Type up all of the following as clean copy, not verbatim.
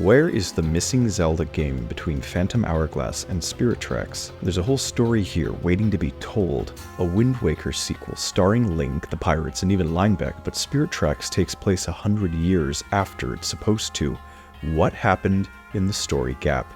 Where is the missing Zelda game between Phantom Hourglass and Spirit Tracks? There's a whole story here waiting to be told. A Wind Waker sequel starring Link, the pirates, and even Linebeck, but Spirit Tracks takes place 100 years after it's supposed to. What happened in the story gap?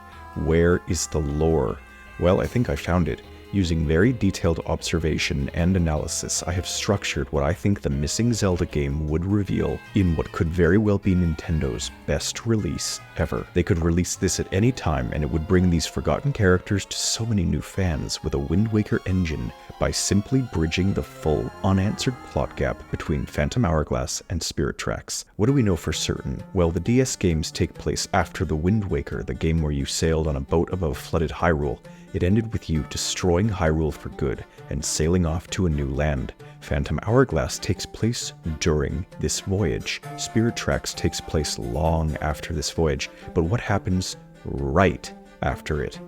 Where is the lore? Well, I think I found it. Using very detailed observation and analysis, I have structured what I think the missing Zelda game would reveal in what could very well be Nintendo's best release ever. They could release this at any time and it would bring these forgotten characters to so many new fans with a Wind Waker engine by simply bridging the full, unanswered plot gap between Phantom Hourglass and Spirit Tracks. What do we know for certain? Well, the DS games take place after the Wind Waker, the game where you sailed on a boat above flooded Hyrule. It ended with you destroying Hyrule for good and sailing off to a new land. Phantom Hourglass takes place during this voyage. Spirit Tracks takes place long after this voyage, but what happens right after it?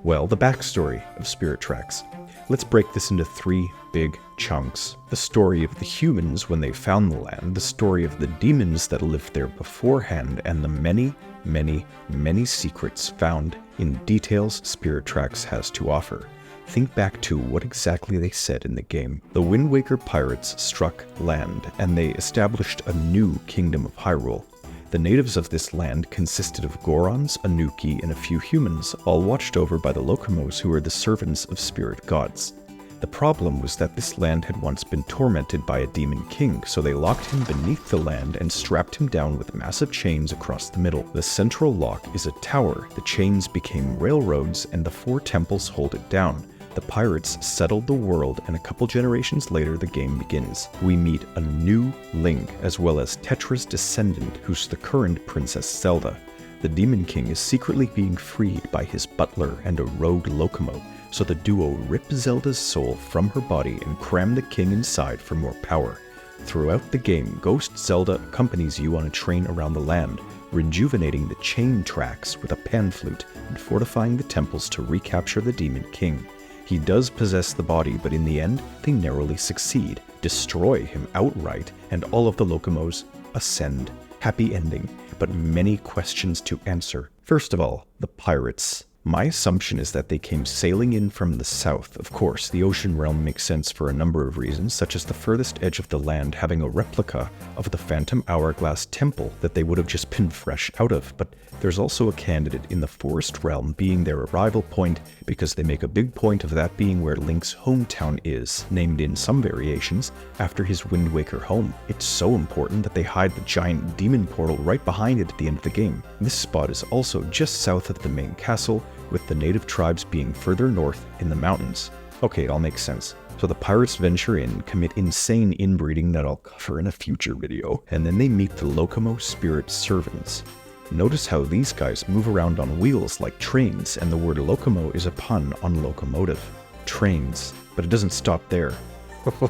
Well, the backstory of Spirit Tracks. Let's break this into 3 big chunks. The story of the humans when they found the land, the story of the demons that lived there beforehand, and the many secrets found in details Spirit Tracks has to offer. Think back to what exactly they said in the game. The Wind Waker pirates struck land, and they established a new kingdom of Hyrule. The natives of this land consisted of Gorons, Anuki, and a few humans, all watched over by the Locomos, who were the servants of spirit gods. The problem was that this land had once been tormented by a demon king, so they locked him beneath the land and strapped him down with massive chains across the middle. The central lock is a tower, the chains became railroads, and the 4 temples hold it down. The pirates settled the world, and a couple generations later the game begins. We meet a new Link, as well as Tetra's descendant, who's the current Princess Zelda. The Demon King is secretly being freed by his butler and a rogue Locomo, so the duo rip Zelda's soul from her body and cram the king inside for more power. Throughout the game, Ghost Zelda accompanies you on a train around the land, rejuvenating the chain tracks with a pan flute and fortifying the temples to recapture the Demon King. He does possess the body, but in the end, they narrowly succeed, destroy him outright, and all of the Locomos ascend. Happy ending, but many questions to answer. First of all, the pirates. My assumption is that they came sailing in from the south. Of course, the ocean realm makes sense for a number of reasons, such as the furthest edge of the land having a replica of the Phantom Hourglass temple that they would have just been fresh out of, but there's also a candidate in the forest realm being their arrival point because they make a big point of that being where Link's hometown is, named in some variations after his Wind Waker home. It's so important that they hide the giant demon portal right behind it at the end of the game. This spot is also just south of the main castle, with the native tribes being further north in the mountains. Okay, it all makes sense. So the pirates venture in, commit insane inbreeding that I'll cover in a future video, and then they meet the Locomo spirit servants. Notice how these guys move around on wheels like trains, and the word Locomo is a pun on locomotive. Trains. But it doesn't stop there.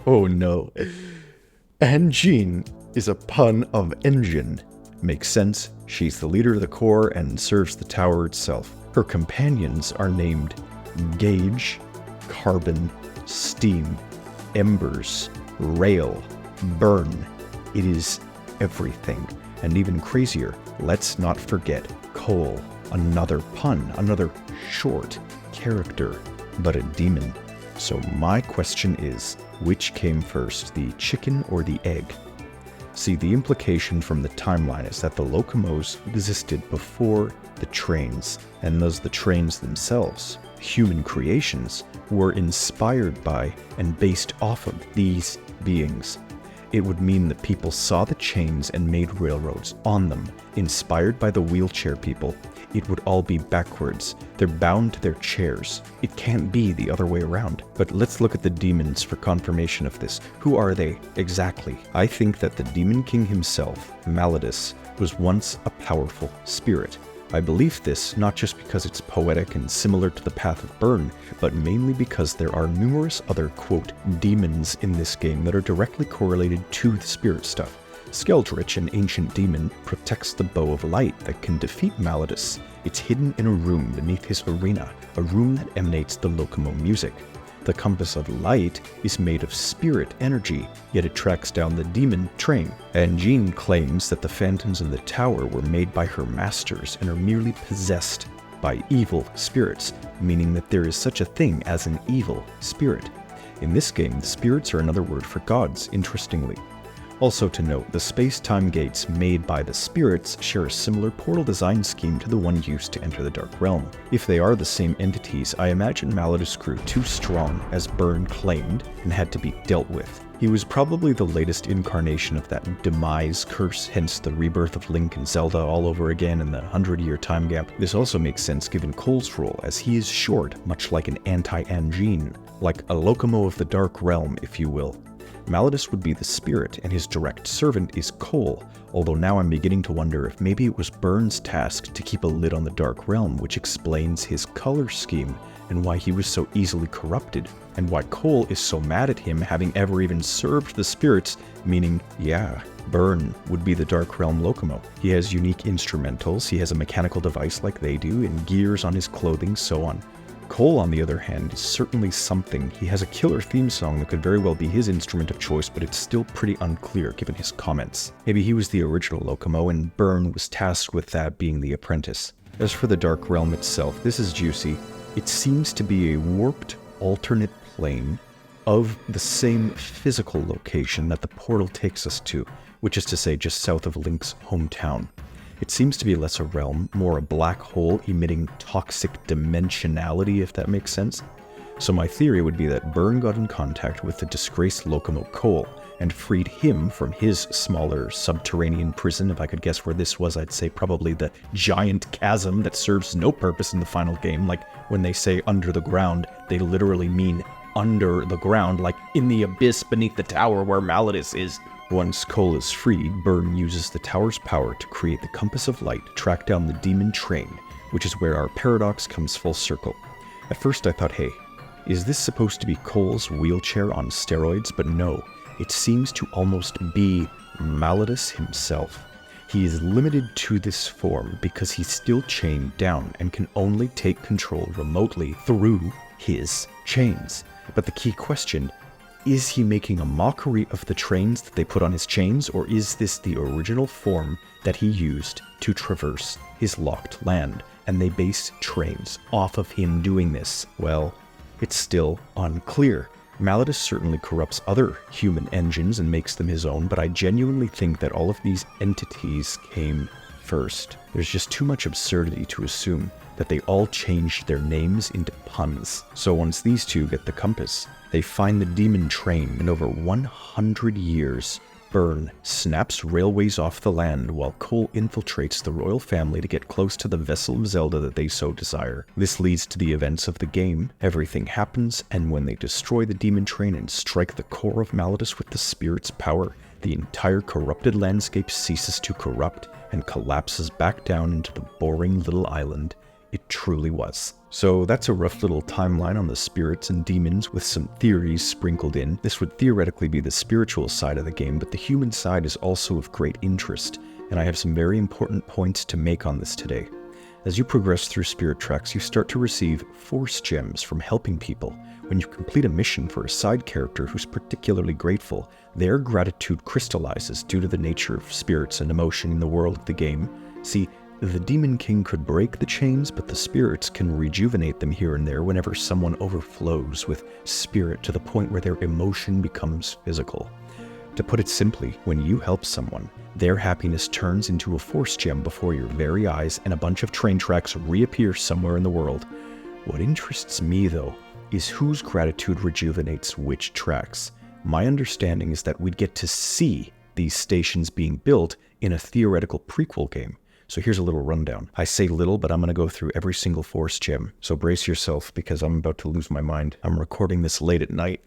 Oh no. Anjean is a pun of engine. Makes sense, she's the leader of the Corps and serves the tower itself. Her companions are named Gauge, Carbon, Steam, Embers, Rail, Burn. It is everything. And even crazier, let's not forget Cole, another pun, another short character, but a demon. So my question is, which came first, the chicken or the egg? See, the implication from the timeline is that the Locomos existed before the trains, and thus the trains themselves, human creations, were inspired by and based off of these beings. It would mean that people saw the chains and made railroads on them, inspired by the wheelchair people. It would all be backwards. They're bound to their chairs. It can't be the other way around. But let's look at the demons for confirmation of this. Who are they exactly? I think that the Demon King himself, Malladus, was once a powerful spirit. I believe this not just because it's poetic and similar to the Path of Burn, but mainly because there are numerous other, quote, demons in this game that are directly correlated to the spirit stuff. Skeldritch, an ancient demon, protects the Bow of Light that can defeat Malladus. It's hidden in a room beneath his arena, a room that emanates the Locomo music. The compass of light is made of spirit energy, yet it tracks down the demon train. And Jean claims that the phantoms in the tower were made by her masters and are merely possessed by evil spirits, meaning that there is such a thing as an evil spirit. In this game, the spirits are another word for gods, interestingly. Also to note, the space-time gates made by the spirits share a similar portal design scheme to the one used to enter the Dark Realm. If they are the same entities, I imagine Malladus grew too strong, as Byrne claimed, and had to be dealt with. He was probably the latest incarnation of that demise curse, hence the rebirth of Link and Zelda all over again in the 100-year time gap. This also makes sense given Cole's role, as he is short, much like an anti-Angine, like a Locomo of the Dark Realm, if you will. Malladus would be the spirit, and his direct servant is Cole, although now I'm beginning to wonder if maybe it was Byrne's task to keep a lid on the Dark Realm, which explains his color scheme, and why he was so easily corrupted, and why Cole is so mad at him having ever even served the spirits, meaning, yeah, Byrne would be the Dark Realm Locomo. He has unique instrumentals, he has a mechanical device like they do, and gears on his clothing, so on. Cole, on the other hand, is certainly something. He has a killer theme song that could very well be his instrument of choice, but it's still pretty unclear given his comments. Maybe he was the original Locomo, and Byrne was tasked with that being the apprentice. As for the Dark Realm itself, this is juicy. It seems to be a warped, alternate plane of the same physical location that the portal takes us to, which is to say just south of Link's hometown. It seems to be less a realm, more a black hole emitting toxic dimensionality, if that makes sense. So my theory would be that Byrne got in contact with the disgraced Locomo Cole and freed him from his smaller subterranean prison. If I could guess where this was, I'd say probably the giant chasm that serves no purpose in the final game. Like when they say under the ground, they literally mean under the ground, like in the abyss beneath the tower where Malladus is. Once Cole is freed, Byrne uses the tower's power to create the compass of light to track down the demon train, which is where our paradox comes full circle. At first I thought, hey, is this supposed to be Cole's wheelchair on steroids? But no, it seems to almost be Malladus himself. He is limited to this form because he's still chained down and can only take control remotely through his chains. But the key question, is he making a mockery of the trains that they put on his chains, or is this the original form that he used to traverse his locked land, and they base trains off of him doing this? Well, it's still unclear. Malladus certainly corrupts other human engines and makes them his own, but I genuinely think that all of these entities came first. There's just too much absurdity to assume that they all changed their names into puns. So once these two get the compass, they find the demon train, and over 100 years, Byrne snaps railways off the land while Cole infiltrates the royal family to get close to the vessel of Zelda that they so desire. This leads to the events of the game. Everything happens, and when they destroy the demon train and strike the core of Malladus with the spirit's power, the entire corrupted landscape ceases to corrupt and collapses back down into the boring little island it truly was. So that's a rough little timeline on the spirits and demons with some theories sprinkled in. This would theoretically be the spiritual side of the game, but the human side is also of great interest, and I have some very important points to make on this today. As you progress through spirit tracks, you start to receive force gems from helping people. When you complete a mission for a side character who's particularly grateful, their gratitude crystallizes due to the nature of spirits and emotion in the world of the game. See, the Demon King could break the chains, but the spirits can rejuvenate them here and there whenever someone overflows with spirit to the point where their emotion becomes physical. To put it simply, when you help someone, their happiness turns into a force gem before your very eyes, and a bunch of train tracks reappear somewhere in the world. What interests me, though, is whose gratitude rejuvenates which tracks. My understanding is that we'd get to see these stations being built in a theoretical prequel game. So here's a little rundown. I say little, but I'm going to go through every single force gem. So brace yourself, because I'm about to lose my mind. I'm recording this late at night.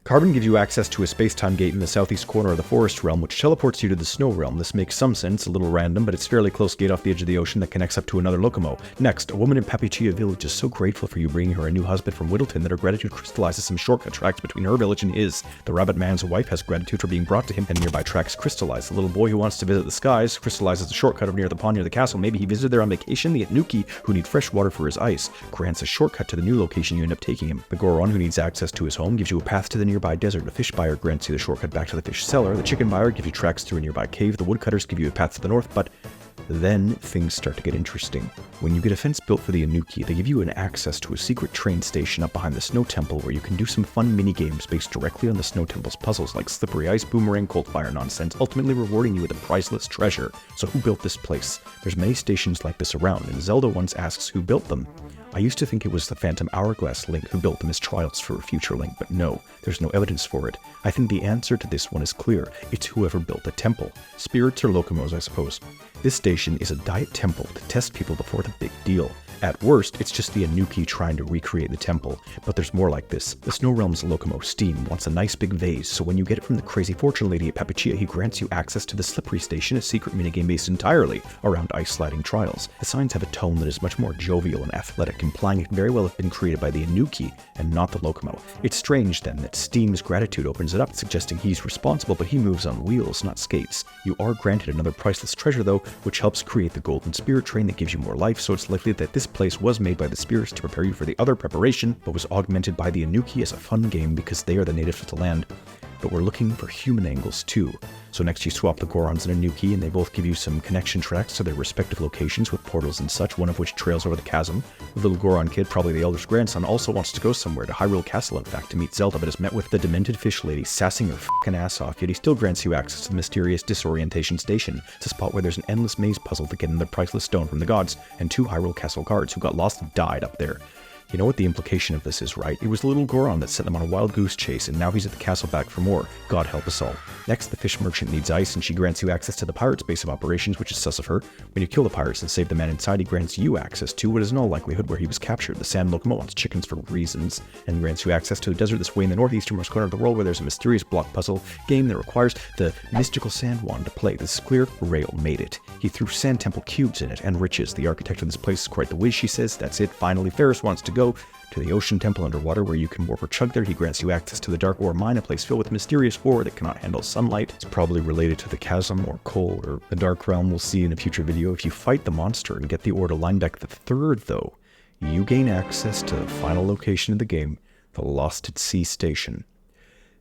Carbon gives you access to a space-time gate in the southeast corner of the Forest Realm, which teleports you to the Snow Realm. This makes some sense, a little random, but it's a fairly close gate off the edge of the ocean that connects up to another Locomo. Next, a woman in Papichia Village is so grateful for you bringing her a new husband from Whittleton that her gratitude crystallizes some shortcut tracks between her village and his. The rabbit man's wife has gratitude for being brought to him, and nearby tracks crystallize. The little boy who wants to visit the skies crystallizes a shortcut over near the pond near the castle. Maybe he visited there on vacation. The Etnuki, who need fresh water for his ice, grants a shortcut to the new location you end up taking him. The Goron, who needs access to his home, gives you a path to the nearby desert. The fish buyer grants you the shortcut back to the fish cellar. The chicken buyer gives you tracks through a nearby cave. The woodcutters give you a path to the north, but then things start to get interesting. When you get a fence built for the Anuki, they give you an access to a secret train station up behind the Snow Temple where you can do some fun mini-games based directly on the Snow Temple's puzzles like slippery ice, boomerang, cold fire nonsense, ultimately rewarding you with a priceless treasure. So who built this place? There's many stations like this around, and Zelda once asks who built them. I used to think it was the Phantom Hourglass Link who built them as trials for a future Link, but no, there's no evidence for it. I think the answer to this one is clear. It's whoever built the temple. Spirits or Locomos, I suppose. This station is a diet temple to test people before the big deal. At worst, it's just the Anuki trying to recreate the temple, but there's more like this. The Snow Realm's Locomo, Steam, wants a nice big vase, so when you get it from the crazy fortune lady at Papichia, he grants you access to the Slippery Station, a secret minigame based entirely around ice sliding trials. The signs have a tone that is much more jovial and athletic, implying it can very well have been created by the Anuki and not the Locomo. It's strange, then, that Steam's gratitude opens it up, suggesting he's responsible, but he moves on wheels, not skates. You are granted another priceless treasure, though, which helps create the golden spirit train that gives you more life, so it's likely that this place was made by the spirits to prepare you for the other preparation, but was augmented by the Anuki as a fun game because they are the natives of the land. But we're looking for human angles too. So next you swap the Gorons and Anuki, and they both give you some connection tracks to their respective locations with portals and such, one of which trails over the chasm. The little Goron kid, probably the Elder's grandson, also wants to go somewhere, to Hyrule Castle in fact, to meet Zelda, but is met with the demented fish lady sassing her f***ing ass off, yet he still grants you access to the mysterious Disorientation Station. It's a spot where there's an endless maze puzzle to get another priceless stone from the gods, and 2 Hyrule Castle guards who got lost and died up there. You know what the implication of this is, right? It was the little Goron that sent them on a wild goose chase, and now he's at the castle back for more. God help us all. Next, the fish merchant needs ice, and she grants you access to the pirate's base of operations, which is sus of her. When you kill the pirates and save the man inside, he grants you access to what is in all likelihood where he was captured. The Sand Locomo wants chickens for reasons, and grants you access to a desert this way in the northeasternmost corner of the world where there's a mysterious block puzzle game that requires the mystical sand wand to play. This is clear. Rail made it. He threw sand temple cubes in it, and riches. The architect of this place is quite the whiz, she says. That's it. Finally, Ferris wants to go to the Ocean Temple underwater where you can warp or chug there. He grants you access to the Dark Ore Mine, a place filled with mysterious ore that cannot handle sunlight. It's probably related to the chasm or coal or the Dark Realm. We'll see in a future video. If you fight the monster and get the ore to Linebeck the Third, though, you gain access to the final location of the game, the Lost at Sea Station.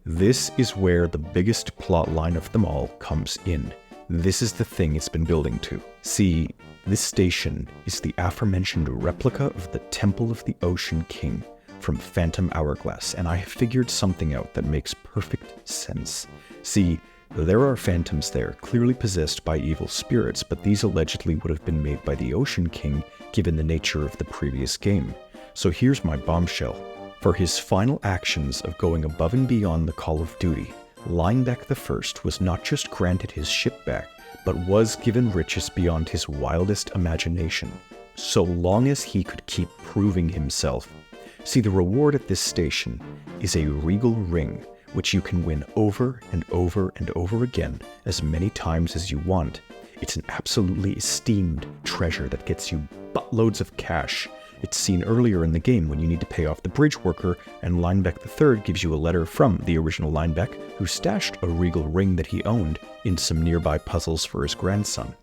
This is where the biggest plot line of them all comes in. This is the thing it's been building to. See, this station is the aforementioned replica of the Temple of the Ocean King from Phantom Hourglass, and I have figured something out that makes perfect sense. See, there are phantoms there, clearly possessed by evil spirits, but these allegedly would have been made by the Ocean King, given the nature of the previous game. So here's my bombshell. For his final actions of going above and beyond the call of duty, Linebeck I was not just granted his ship back, but was given riches beyond his wildest imagination, so long as he could keep proving himself. See, the reward at this station is a regal ring, which you can win over and over and over again, as many times as you want. It's an absolutely esteemed treasure that gets you buttloads of cash. It's seen earlier in the game when you need to pay off the bridge worker, and Linebeck III gives you a letter from the original Linebeck, who stashed a regal ring that he owned in some nearby puzzles for his grandson.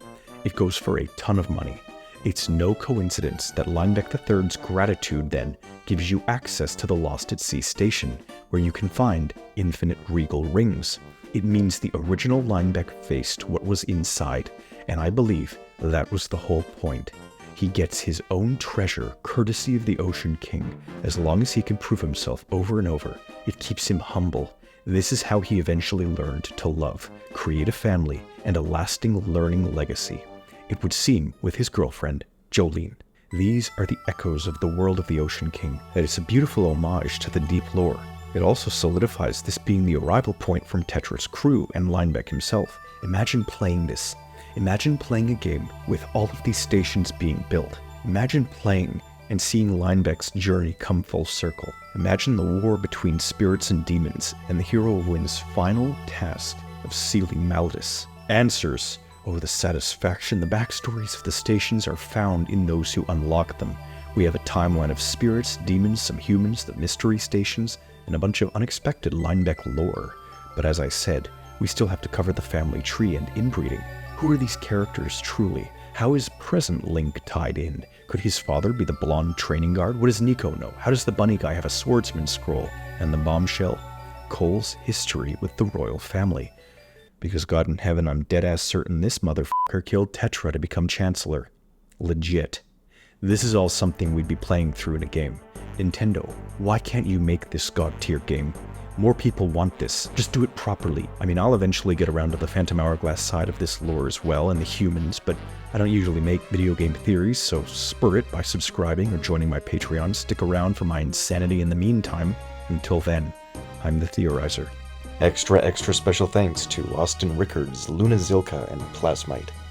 It goes for a ton of money. It's no coincidence that Linebeck III's gratitude then gives you access to the Lost at Sea Station, where you can find infinite regal rings. It means the original Linebeck faced what was inside, and I believe that was the whole point. He gets his own treasure courtesy of the Ocean King. As long as he can prove himself over and over, it keeps him humble. This is how he eventually learned to love, create a family, and a lasting learning legacy. It would seem with his girlfriend, Jolene. These are the echoes of the world of the Ocean King, and it's a beautiful homage to the deep lore. It also solidifies this being the arrival point from Tetra's crew and Linebeck himself. Imagine playing this. Imagine playing a game with all of these stations being built. Imagine playing and seeing Linebeck's journey come full circle. Imagine the war between spirits and demons, and the hero wins final task of sealing Malladus. Answers. Oh, the satisfaction. The backstories of the stations are found in those who unlock them. We have a timeline of spirits, demons, some humans, the mystery stations, and a bunch of unexpected Linebeck lore. But as I said, we still have to cover the family tree and inbreeding. Who are these characters truly? How is present Link tied in? Could his father be the blonde training guard? What does Nico know? How does the bunny guy have a swordsman scroll? And the bombshell? Cole's history with the royal family. Because God in heaven, I'm dead-ass certain this motherfucker killed Tetra to become Chancellor. Legit. This is all something we'd be playing through in a game. Nintendo, why can't you make this God-tier game? More people want this. Just do it properly. I mean, I'll eventually get around to the Phantom Hourglass side of this lore as well, and the humans, but I don't usually make video game theories, so spur it by subscribing or joining my Patreon. Stick around for my insanity in the meantime. Until then, I'm the Theorizer. Extra special thanks to Austin Rickards, Luna Zilka, and Plasmite.